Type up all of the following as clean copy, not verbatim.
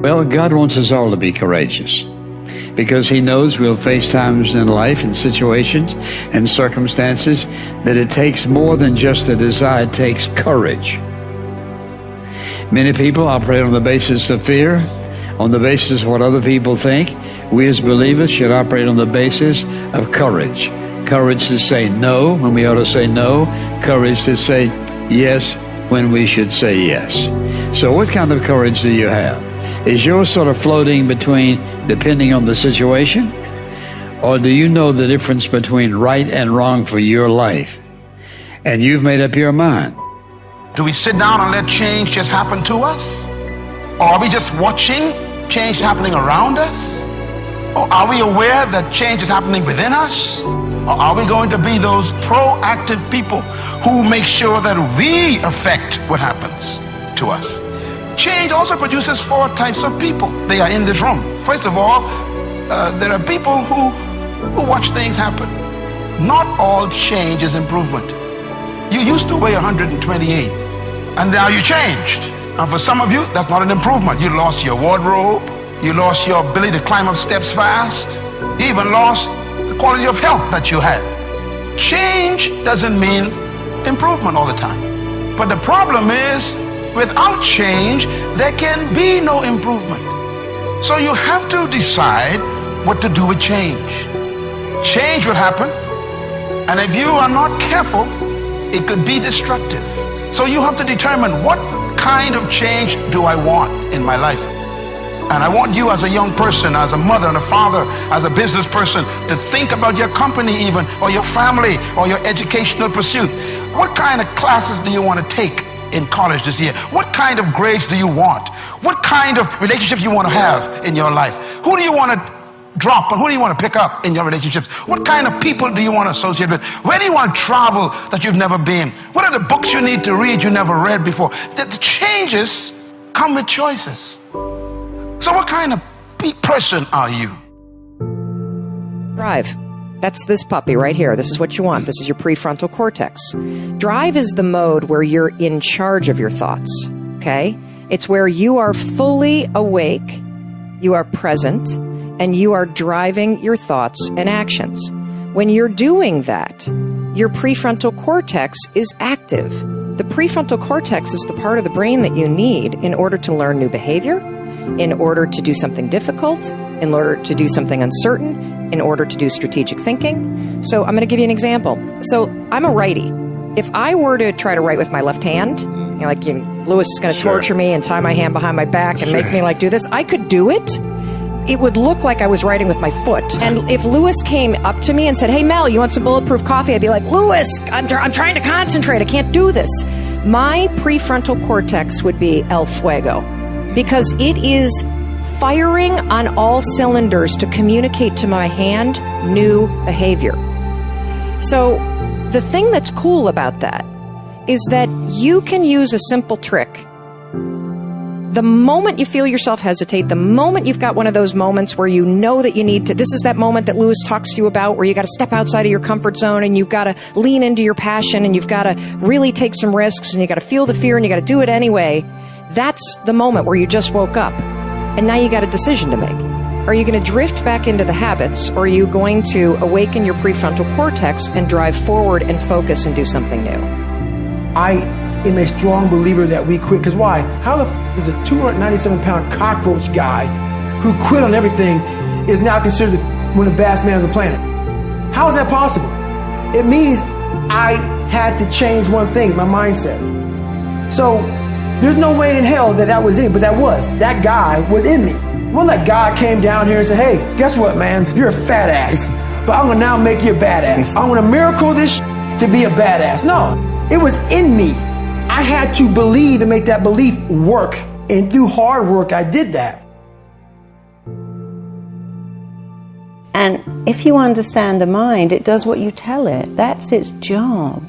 Well, God wants us all to be courageous because He knows we'll face times in life and situations and circumstances that it takes more than just a desire. It takes courage. Many people operate on the basis of fear, on the basis of what other people think. We as believers should operate on the basis of courage. Courage to say no when we ought to say no. Courage to say yes when we should say yes. So what kind of courage do you have? Is yours sort of floating between depending on the situation? Or do you know the difference between right and wrong for your life? And you've made up your mind. Do we sit down and let change just happen to us? Or are we just watching change happening around us? Or are we aware that change is happening within us? Or are we going to be those proactive people who make sure that we affect what happens to us? Change also produces 4 types of people. They are in this room. First of all, there are people who watch things happen. Not all change is improvement. You used to weigh 128, and now you changed. And for some of you, that's not an improvement. You lost your wardrobe. You lost your ability to climb up steps fast. You even lost the quality of health that you had. Change doesn't mean improvement all the time. But the problem is, without change, there can be no improvement. So you have to decide what to do with change. Change will happen, and if you are not careful, it could be destructive. So you have to determine, what kind of change do I want in my life? And I want you as a young person, as a mother and a father, as a business person, to think about your company even, or your family, or your educational pursuit. What kind of classes do you want to take in college this year? What kind of grades do you want? What kind of relationships you want to have in your life? Who do you want to drop and who do you want to pick up in your relationships? What kind of people do you want to associate with? Where do you want to travel that you've never been? What are the books you need to read you never read before? The changes come with choices. So what kind of person are you? Drive. That's this puppy right here. This is what you want. This is your prefrontal cortex. Drive is the mode where you're in charge of your thoughts, okay? It's where you are fully awake, you are present, and you are driving your thoughts and actions. When you're doing that, your prefrontal cortex is active. The prefrontal cortex is the part of the brain that you need in order to learn new behavior, in order to do something difficult, in order to do something uncertain, in order to do strategic thinking. So I'm going to give you an example. So I'm a righty. If I were to try to write with my left hand, Lewis is going to torture me and tie my hand behind my back and make me do this, I could do it. It would look like I was writing with my foot. And if Lewis came up to me and said, "Hey, Mel, you want some bulletproof coffee?" I'd be like, "Lewis, I'm trying to concentrate. I can't do this." My prefrontal cortex would be el fuego, because it is firing on all cylinders to communicate to my hand new behavior. So the thing that's cool about that is that you can use a simple trick. The moment you feel yourself hesitate, the moment you've got one of those moments where you know that you need to, this is that moment that Lewis talks to you about where you got to step outside of your comfort zone and you've got to lean into your passion and you've got to really take some risks and you got to feel the fear and you got to do it anyway. That's the moment where you just woke up and now you got a decision to make. Are you going to drift back into the habits, or are you going to awaken your prefrontal cortex and drive forward and focus and do something new? I am a strong believer that we quit. Because why? How does a 297-pound cockroach guy who quit on everything is now considered one of the baddest men on the planet? How is that possible? It means I had to change one thing, my mindset. So there's no way in hell that was in, but that guy was in me. Well, that guy came down here and said, "Hey, guess what, man? You're a fat ass, but I'm gonna now make you a badass. I'm gonna miracle this to be a badass." No, it was in me. I had to believe and make that belief work. And through hard work, I did that. And if you understand the mind, it does what you tell it. That's its job.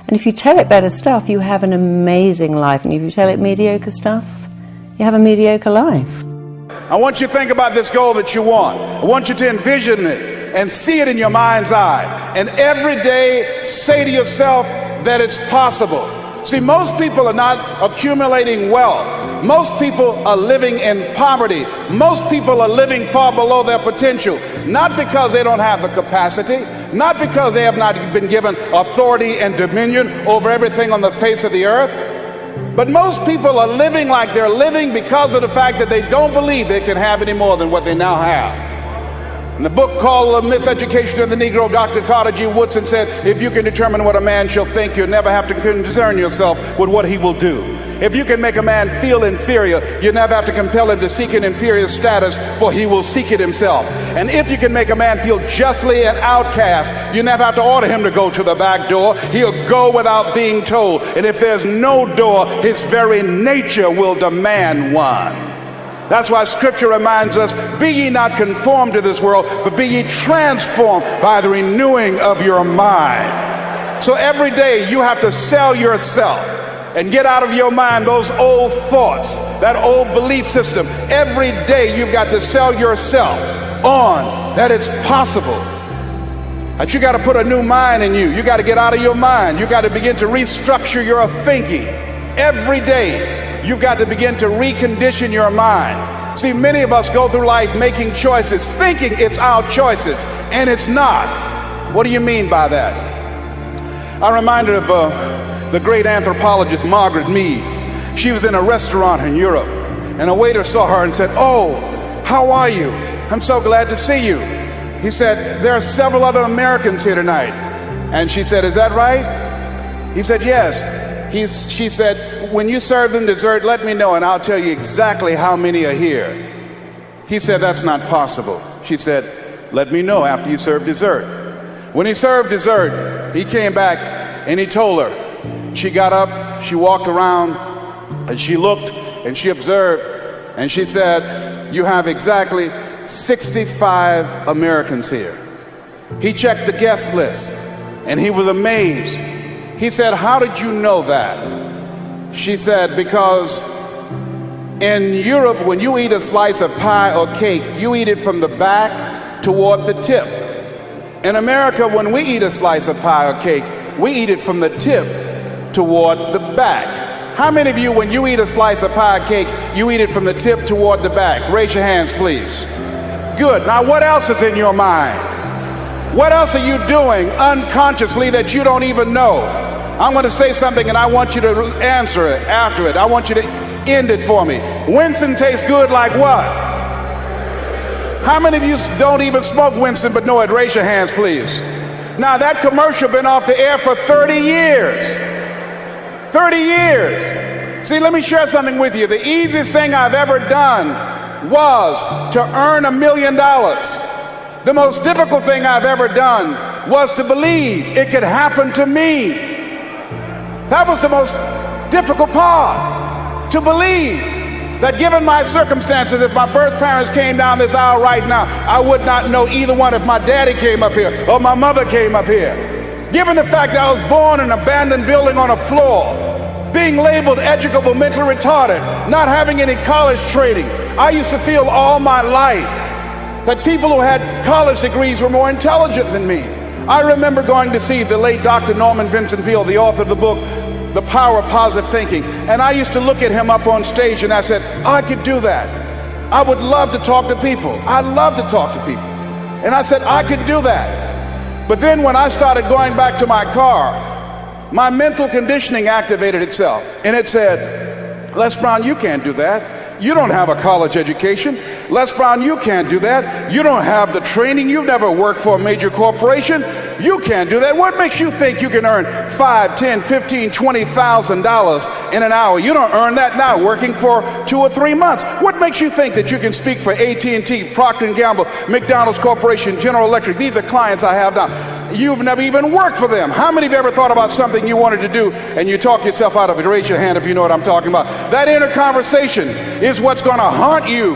And if you tell it better stuff, you have an amazing life. And if you tell it mediocre stuff, you have a mediocre life. I want you to think about this goal that you want. I want you to envision it and see it in your mind's eye. And every day say to yourself that it's possible. See, most people are not accumulating wealth. Most people are living in poverty. Most people are living far below their potential, not because they don't have the capacity, not because they have not been given authority and dominion over everything on the face of the earth, but most people are living like they're living because of the fact that they don't believe they can have any more than what they now have. In the book called Miseducation of the Negro, Dr. Carter G. Woodson said, if you can determine what a man shall think, you'll never have to concern yourself with what he will do. If you can make a man feel inferior, you never have to compel him to seek an inferior status, for he will seek it himself. And if you can make a man feel justly an outcast, you never have to order him to go to the back door. He'll go without being told. And if there's no door, his very nature will demand one. That's why Scripture reminds us, be ye not conformed to this world, but be ye transformed by the renewing of your mind. So every day you have to sell yourself and get out of your mind those old thoughts, that old belief system. Every day you've got to sell yourself on that it's possible. That you got to put a new mind in you. You got to get out of your mind. You got to begin to restructure your thinking. Every day you've got to begin to recondition your mind. See, many of us go through life making choices, thinking it's our choices, and it's not. What do you mean by that? I'm reminded of the great anthropologist Margaret Mead. She was in a restaurant in Europe, and a waiter saw her and said, "Oh, how are you? I'm so glad to see you." He said, "There are several other Americans here tonight." And she said, "Is that right?" He said, "Yes." She said, "When you serve them dessert, let me know and I'll tell you exactly how many are here." He said, "That's not possible." She said, "Let me know after you serve dessert." When he served dessert, he came back and he told her. She got up, she walked around, and she looked and she observed, and she said, "You have exactly 65 Americans here." He checked the guest list and he was amazed. He said, "How did you know that?" She said, "Because in Europe, when you eat a slice of pie or cake, you eat it from the back toward the tip. In America, when we eat a slice of pie or cake, we eat it from the tip toward the back." How many of you, when you eat a slice of pie or cake, you eat it from the tip toward the back? Raise your hands, please. Good. Now, what else is in your mind? What else are you doing unconsciously that you don't even know? I'm going to say something and I want you to answer it after it. I want you to end it for me. Winston tastes good like what? How many of you don't even smoke Winston but know it? Raise your hands, please. Now, that commercial been off the air for 30 years. 30 years. See, let me share something with you. The easiest thing I've ever done was to earn $1 million. The most difficult thing I've ever done was to believe it could happen to me. That was the most difficult part, to believe that given my circumstances, if my birth parents came down this aisle right now, I would not know either one if my daddy came up here or my mother came up here. Given the fact that I was born in an abandoned building on a floor, being labeled educable, mentally retarded, not having any college training, I used to feel all my life that people who had college degrees were more intelligent than me. I remember going to see the late Dr. Norman Vincent Peale, the author of the book, The Power of Positive Thinking. And I used to look at him up on stage and I said, I could do that. I would love to talk to people. I love to talk to people. And I said, I could do that. But then when I started going back to my car, my mental conditioning activated itself. And it said, Les Brown, you can't do that. You don't have a college education. Les Brown, you can't do that. You don't have the training. You've never worked for a major corporation. You can't do that. What makes you think you can earn $5, $10, $15, $20,000 in an hour? You don't earn that now working for 2 or 3 months. What makes you think that you can speak for AT&T, Procter & Gamble, McDonald's Corporation, General Electric? These are clients I have now. You've never even worked for them. How many of you ever thought about something you wanted to do and you talk yourself out of it? Raise your hand if you know what I'm talking about. That inner conversation is what's going to haunt you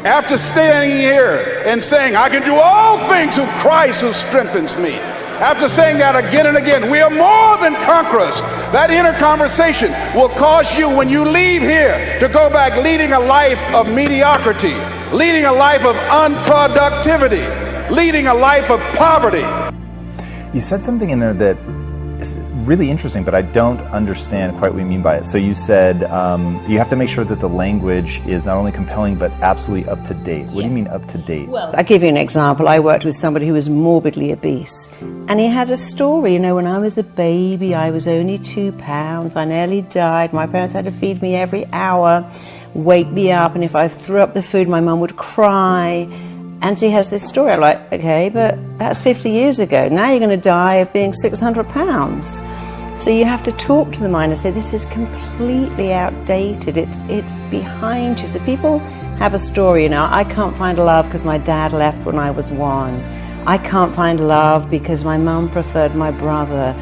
after standing here and saying, I can do all things through Christ who strengthens me. After saying that again and again, we are more than conquerors. That inner conversation will cause you, when you leave here, to go back leading a life of mediocrity, leading a life of unproductivity, leading a life of poverty. You said something in there that It's really interesting, but I don't understand quite what you mean by it. So you said you have to make sure that the language is not only compelling, but absolutely up to date. What do you mean up to date? Well, I'll give you an example. I worked with somebody who was morbidly obese, and he had a story. You know, when I was a baby, I was only 2 pounds. I nearly died. My parents had to feed me every hour, wake me up, and if I threw up the food, my mum would cry. And he has this story. I'm like, okay, but that's 50 years ago. Now you're going to die of being 600 pounds. So you have to talk to the mind and say, this is completely outdated. It's behind you. So people have a story, you know, I can't find love because my dad left when I was 1. I can't find love because my mum preferred my brother.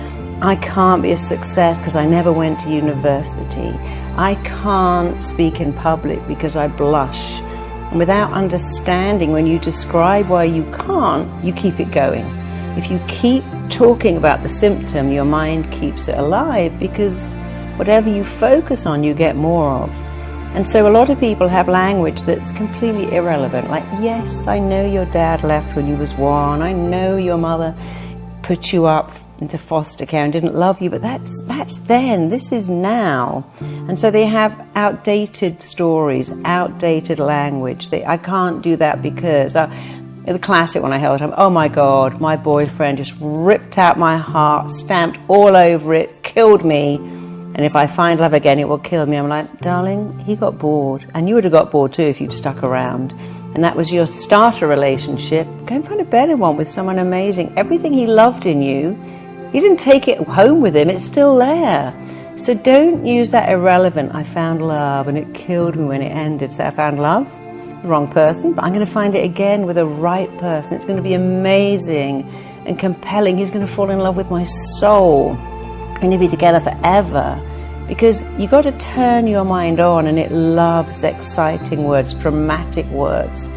I can't be a success because I never went to university. I can't speak in public because I blush. And without understanding, when you describe why you can't, you keep it going. If you keep talking about the symptom, your mind keeps it alive, because whatever you focus on, you get more of. And so a lot of people have language that's completely irrelevant. Like, yes, I know your dad left when you was 1. I know your mother put you up into foster care and didn't love you, but that's then. This is now. And so they have outdated stories, outdated language. I can't do that because the classic one I held up, oh my God, my boyfriend just ripped out my heart, stamped all over it, killed me, and if I find love again, it will kill me. I'm like, darling, he got bored, and you would have got bored too if you'd stuck around. And that was your starter relationship. Go and find a better one with someone amazing. Everything he loved in you, you didn't take it home with him, it's still there. So don't use that irrelevant, I found love and it killed me when it ended. So I found love, the wrong person, but I'm going to find it again with the right person. It's going to be amazing and compelling. He's going to fall in love with my soul. We're going to be together forever. Because you've got to turn your mind on, and it loves exciting words, dramatic words.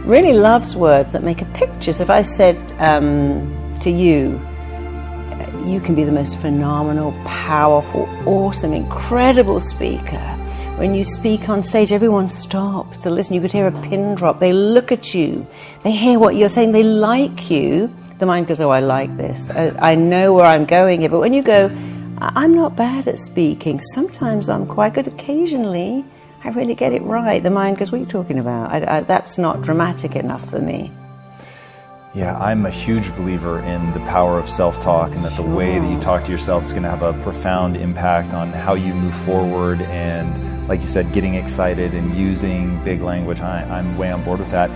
Really loves words that make a picture. So if I said to you, you can be the most phenomenal, powerful, awesome, incredible speaker. When you speak on stage, everyone stops to listen. You could hear a pin drop. They look at you. They hear what you're saying. They like you. The mind goes, oh, I like this. I know where I'm going here. But when you go, I'm not bad at speaking. Sometimes I'm quite good. Occasionally, I really get it right. The mind goes, what are you talking about? That's not dramatic enough for me. Yeah, I'm a huge believer in the power of self-talk, and that the way that you talk to yourself is going to have a profound impact on how you move forward, and like you said, getting excited and using big language. I'm way on board with that.